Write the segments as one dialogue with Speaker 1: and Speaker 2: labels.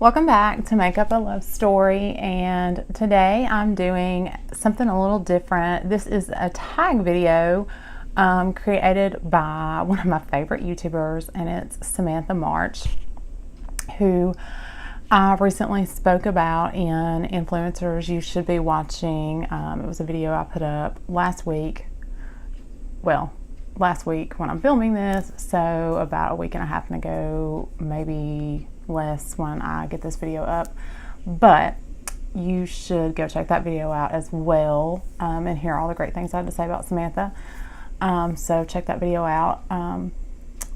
Speaker 1: Welcome back to Makeup a Love Story, and today I'm doing something a little different. This is a tag video created by one of my favorite YouTubers, and it's Samantha March, who I recently spoke about in Influencers You Should Be Watching. It was a video I put up last week. Well, last week when I'm filming this, so about a week and a half ago, maybe less when I get this video up, but you should go check that video out as well and hear all the great things I had to say about Samantha. So check that video out.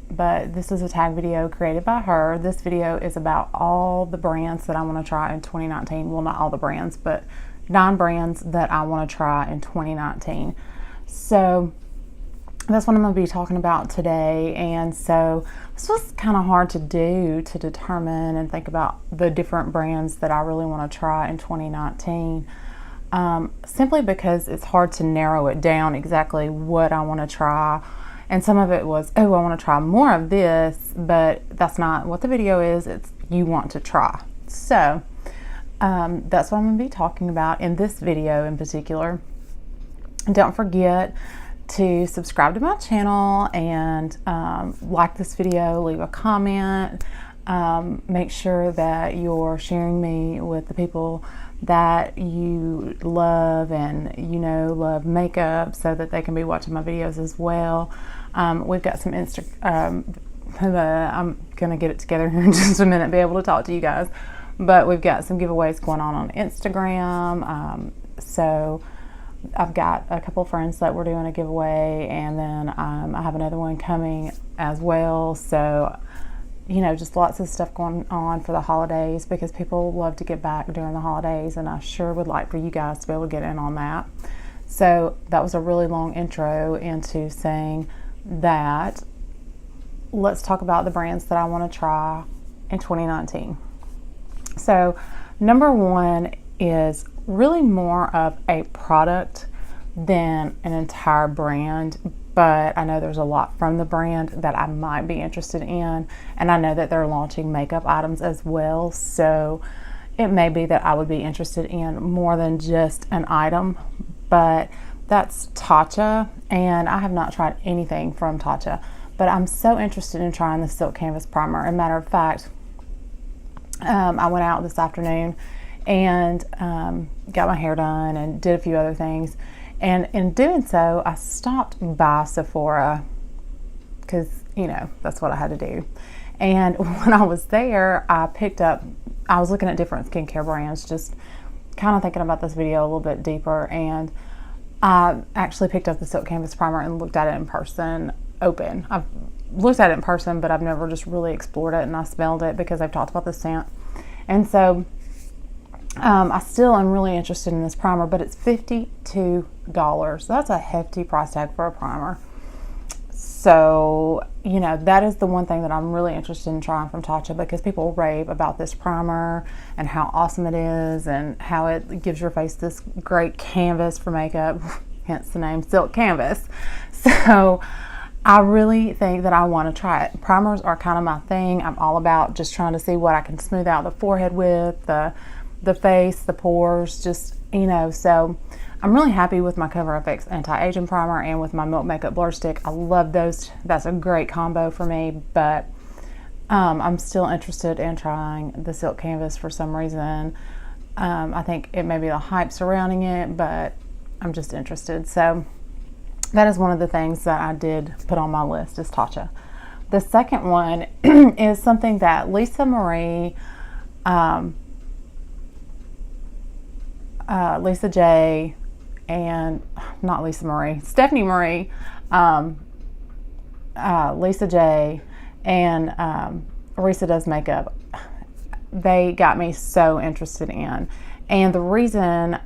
Speaker 1: But this is a tag video created by her. This video is about all the brands that I want to try in 2019. Well, not all the brands, but 9 brands that I want to try in 2019. So that's what I'm going to be talking about today. And so this was kind of hard to do, to determine and think about the different brands that I really want to try in 2019. Simply because it's hard to narrow it down exactly what I want to try. And some of it was, oh, I want to try more of this, but that's not what the video is. It's you want to try. So that's what I'm going to be talking about in this video in particular. And don't forget to subscribe to my channel and like this video, leave a comment, make sure that you're sharing me with the people that you love and love makeup, so that they can be watching my videos as well. We've got some I'm gonna get it together here in just a minute, be able to talk to you guys, but we've got some giveaways going on Instagram. So I've got a couple friends that we're doing a giveaway, and then I have another one coming as well. So, just lots of stuff going on for the holidays, because people love to get back during the holidays, and I sure would like for you guys to be able to get in on that. So that was a really long intro into saying that let's talk about the brands that I want to try in 2019. So number one is really more of a product than an entire brand, but I know there's a lot from the brand that I might be interested in, and I know that they're launching makeup items as well, so it may be that I would be interested in more than just an item. But that's Tarte, and I have not tried anything from Tarte, but I'm so interested in trying the Silk Canvas Primer. As a matter of fact, I went out this afternoon and got my hair done and did a few other things, and in doing so I stopped by Sephora, because that's what I had to do. And when I was there, I was looking at different skincare brands, just kind of thinking about this video a little bit deeper, and I actually picked up the Silk Canvas Primer and looked at it in person, open. I've looked at it in person, but I've never just really explored it, and I smelled it because I've talked about the scent. And so I still am really interested in this primer, but it's $52. That's a hefty price tag for a primer. So, that is the one thing that I'm really interested in trying from Tarte, because people rave about this primer and how awesome it is and how it gives your face this great canvas for makeup, hence the name Silk Canvas. So I really think that I want to try it. Primers are kind of my thing. I'm all about just trying to see what I can smooth out the forehead with, the face, the pores, just, so I'm really happy with my Cover FX Anti-Aging Primer and with my Milk Makeup Blur Stick. I love those. That's a great combo for me, but I'm still interested in trying the Silk Canvas for some reason. I think it may be the hype surrounding it, but I'm just interested. So that is one of the things that I did put on my list, is Tarte. The second one is something that Lisa Marie, Lisa J, and not Lisa Marie, Stephanie Marie, Lisa J, and Arisa Does Makeup, they got me so interested in. And the reason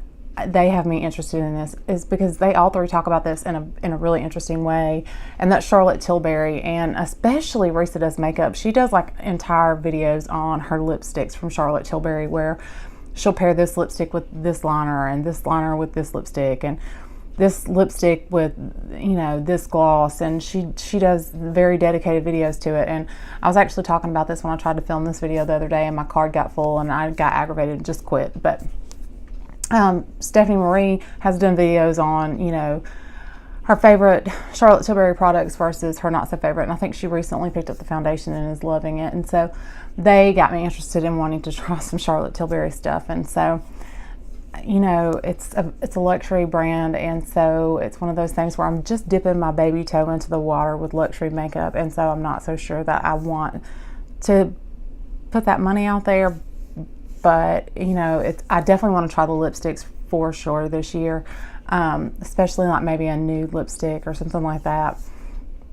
Speaker 1: they have me interested in this is because they all three talk about this in a really interesting way, and that's Charlotte Tilbury, and especially Arisa Does Makeup. She does like entire videos on her lipsticks from Charlotte Tilbury, where she'll pair this lipstick with this liner and this liner with this lipstick, and this lipstick with, you know, this gloss, and she does very dedicated videos to it. And I was actually talking about this when I tried to film this video the other day, and my card got full and I got aggravated and just quit. But Stephanie Marie has done videos on, you know, her favorite Charlotte Tilbury products versus her not so favorite, and I think she recently picked up the foundation and is loving it. And so they got me interested in wanting to try some Charlotte Tilbury stuff. And so, you know, it's a luxury brand, and so it's one of those things where I'm just dipping my baby toe into the water with luxury makeup, and so I'm not so sure that I want to put that money out there. But, you know, I definitely want to try the lipsticks for sure this year, especially like maybe a nude lipstick or something like that.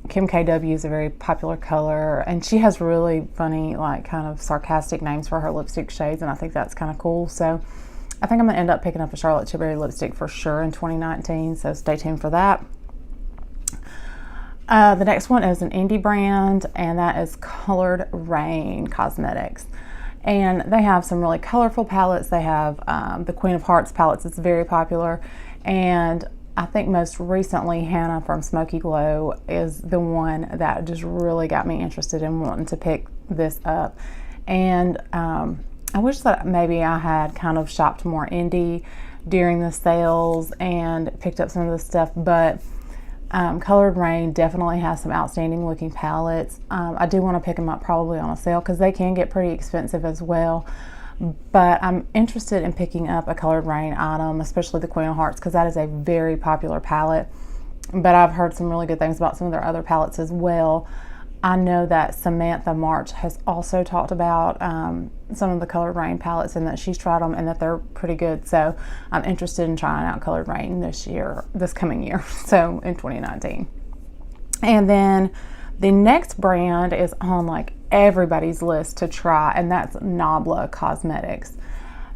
Speaker 1: Kim KW is a very popular color, and she has really funny, like, kind of sarcastic names for her lipstick shades, and I think that's kind of cool. So I think I'm going to end up picking up a Charlotte Tilbury lipstick for sure in 2019, so stay tuned for that. The next one is an indie brand, and that is Colored Rain Cosmetics. And they have some really colorful palettes. They have the Queen of Hearts palettes. It's very popular. And I think most recently, Hannah from Smoky Glow is the one that just really got me interested in wanting to pick this up. And I wish that maybe I had kind of shopped more indie during the sales and picked up some of this stuff, but Colored Rain definitely has some outstanding looking palettes. I do want to pick them up probably on a sale because they can get pretty expensive as well. But I'm interested in picking up a Colored Rain item, especially the Queen of Hearts, because that is a very popular palette. But I've heard some really good things about some of their other palettes as well. I know that Samantha March has also talked about some of the Colored Rain palettes, and that she's tried them and that they're pretty good. So I'm interested in trying out Colored Rain this coming year, so in 2019. And then the next brand is on like everybody's list to try, and that's Nabla Cosmetics.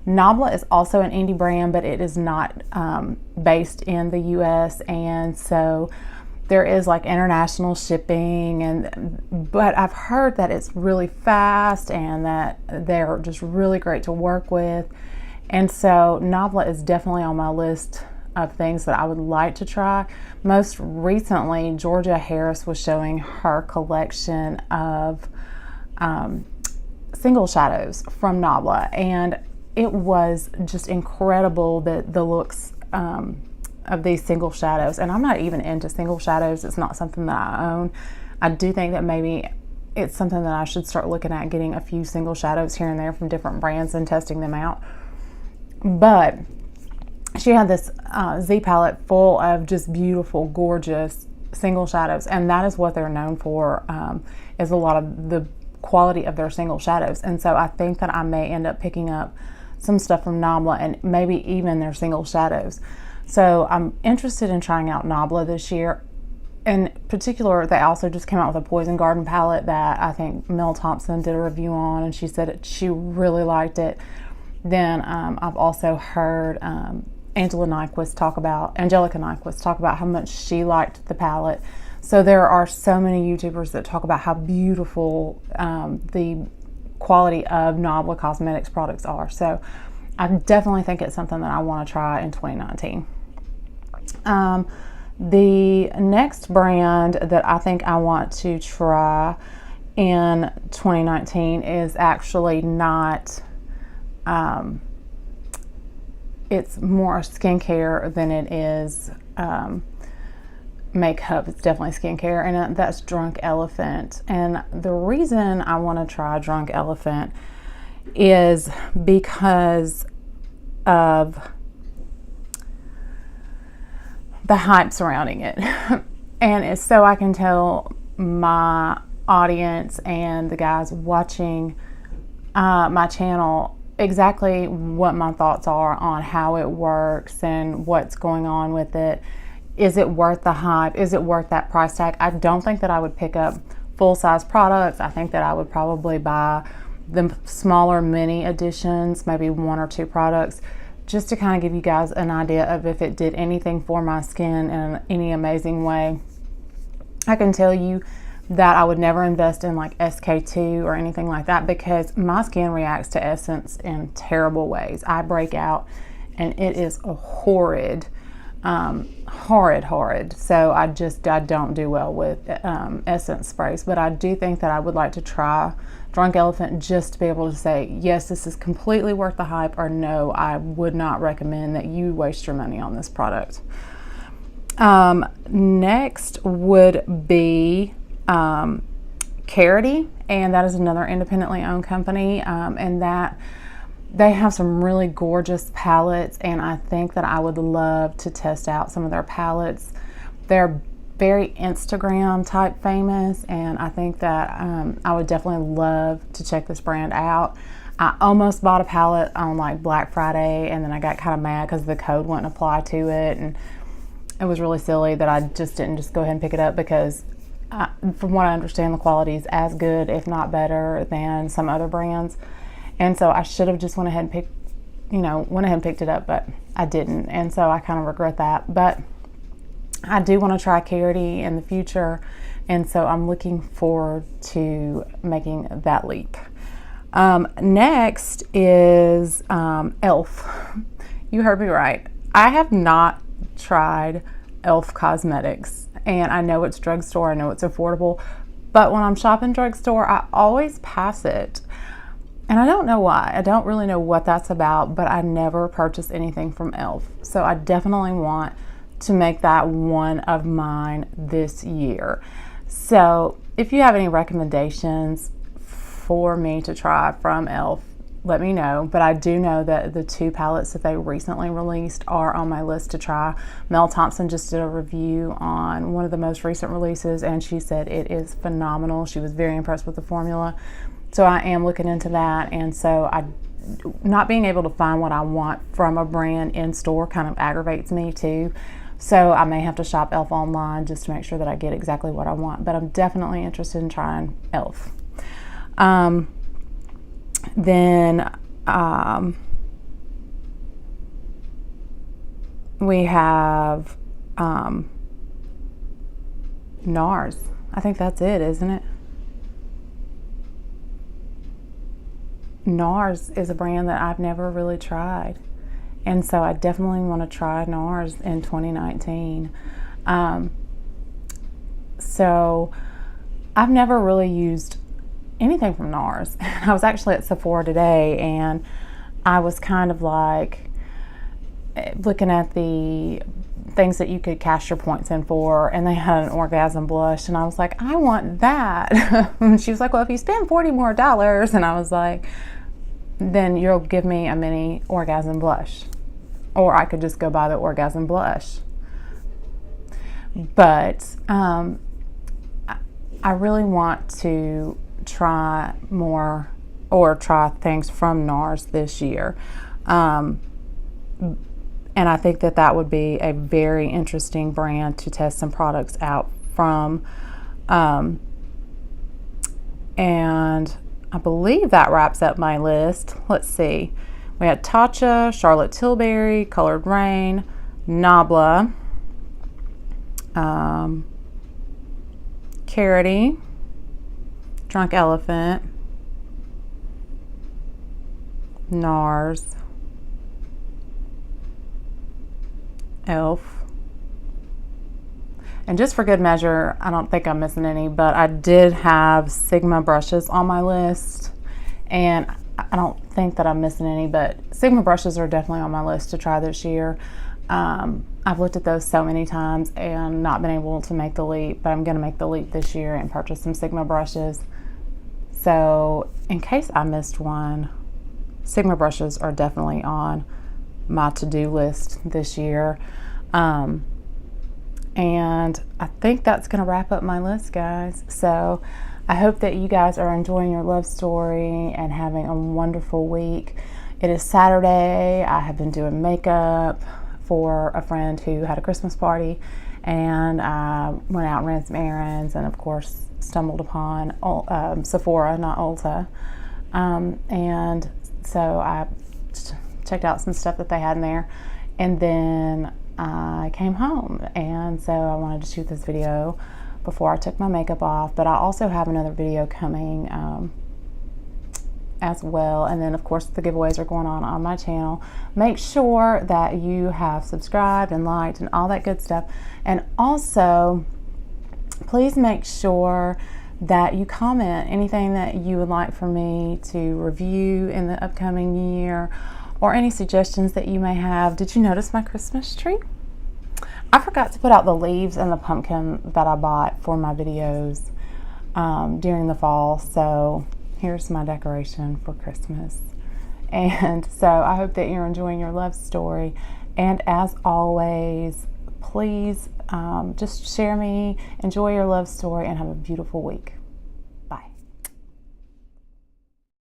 Speaker 1: Nabla is also an indie brand, but it is not based in the US, and so there is like international shipping, but I've heard that it's really fast and that they're just really great to work with. And so Nabla is definitely on my list of things that I would like to try. Most recently, Georgia Harris was showing her collection of single shadows from Nabla, and it was just incredible, the looks of these single shadows. And I'm not even into single shadows. It's not something that I own. I do think that maybe it's something that I should start looking at, getting a few single shadows here and there from different brands and testing them out. But she had this Z palette full of just beautiful, gorgeous single shadows, and that is what they're known for, is a lot of the quality of their single shadows. And so I think that I may end up picking up some stuff from Nabla and maybe even their single shadows. So I'm interested in trying out Nabla this year. In particular, they also just came out with a Poison Garden palette that I think Mel Thompson did a review on, and she said she really liked it. Then I've also heard Angelica Nyquist talk about how much she liked the palette. So there are so many YouTubers that talk about how beautiful the quality of Nabla Cosmetics products are. So I definitely think it's something that I want to try in 2019. The next brand that I think I want to try in 2019 is actually not, it's more skincare than it is makeup. It's definitely skincare, and that's Drunk Elephant. And the reason I want to try Drunk Elephant is because of the hype surrounding it. And it's so I can tell my audience and the guys watching my channel exactly what my thoughts are on how it works and what's going on with it. Is it worth the hype? Is it worth that price tag? I don't think that I would pick up full-size products. I think that I would probably buy the smaller mini editions, maybe 1 or 2 products, just to kind of give you guys an idea of if it did anything for my skin in any amazing way. I can tell you that I would never invest in like SK2 or anything like that, because my skin reacts to Essence in terrible ways. I break out and it is a horrid. horrid. So I don't do well with essence sprays, but I do think that I would like to try Drunk Elephant just to be able to say, yes, this is completely worth the hype, or no, I would not recommend that you waste your money on this product. Next would be Carity, and that is another independently owned company, and that they have some really gorgeous palettes, and I think that I would love to test out some of their palettes. They're very Instagram type famous, and I think that I would definitely love to check this brand out. I almost bought a palette on like Black Friday, and then I got kind of mad because the code wouldn't apply to it, and it was really silly that I just didn't just go ahead and pick it up, because from what I understand, the quality is as good, if not better, than some other brands. And so I should have just went ahead and picked it up, but I didn't. And so I kind of regret that. But I do want to try Carity in the future. And so I'm looking forward to making that leap. Next is e.l.f. You heard me right. I have not tried e.l.f. cosmetics. And I know it's drugstore, I know it's affordable. But when I'm shopping drugstore, I always pass it. And I don't know why. I don't really know what that's about, but I never purchase anything from e.l.f. So I definitely want to make that one of mine this year. So if you have any recommendations for me to try from e.l.f., let me know. But I do know that the 2 palettes that they recently released are on my list to try. Mel Thompson just did a review on one of the most recent releases, and she said it is phenomenal. She was very impressed with the formula. So I am looking into that, and so not being able to find what I want from a brand in store kind of aggravates me too. So I may have to shop e.l.f. online just to make sure that I get exactly what I want. But I'm definitely interested in trying e.l.f. Then we have NARS. I think that's it, isn't it? NARS is a brand that I've never really tried, and so I definitely want to try NARS in 2019. So I've never really used anything from NARS. I was actually at Sephora today, and I was kind of like looking at the things that you could cash your points in for, and they had an orgasm blush, and I was like, I want that. And she was like, well, if you spend $40 more, and I was like, then you'll give me a mini orgasm blush, or I could just go buy the orgasm blush. But I really want to try more, or try things from NARS this year. And I think that that would be a very interesting brand to test some products out from. And I believe that wraps up my list. Let's see. We had Tatcha, Charlotte Tilbury, Colored Rain, Nabla, Carity, Drunk Elephant, NARS, e.l.f. And just for good measure, I don't think I'm missing any, but I did have Sigma brushes on my list, and I don't think that I'm missing any, but Sigma brushes are definitely on my list to try this year. I've looked at those so many times and not been able to make the leap, but I'm going to make the leap this year and purchase some Sigma brushes. So in case I missed one, Sigma brushes are definitely on my to-do list this year. And I think that's going to wrap up my list, guys. So I hope that you guys are enjoying your love story and having a wonderful week. It is Saturday. I have been doing makeup for a friend who had a Christmas party, and I went out and ran some errands, and of course stumbled upon Sephora, not Ulta. And so I checked out some stuff that they had in there, and then I came home, and so I wanted to shoot this video before I took my makeup off. But I also have another video coming as well. And then of course the giveaways are going on my channel. Make sure that you have subscribed and liked and all that good stuff. And also, please make sure that you comment anything that you would like for me to review in the upcoming year, or any suggestions that you may have. Did you notice my Christmas tree? I forgot to put out the leaves and the pumpkin that I bought for my videos during the fall, so here's my decoration for Christmas. And so I hope that you're enjoying your love story, and as always, please just share me, enjoy your love story, and have a beautiful week.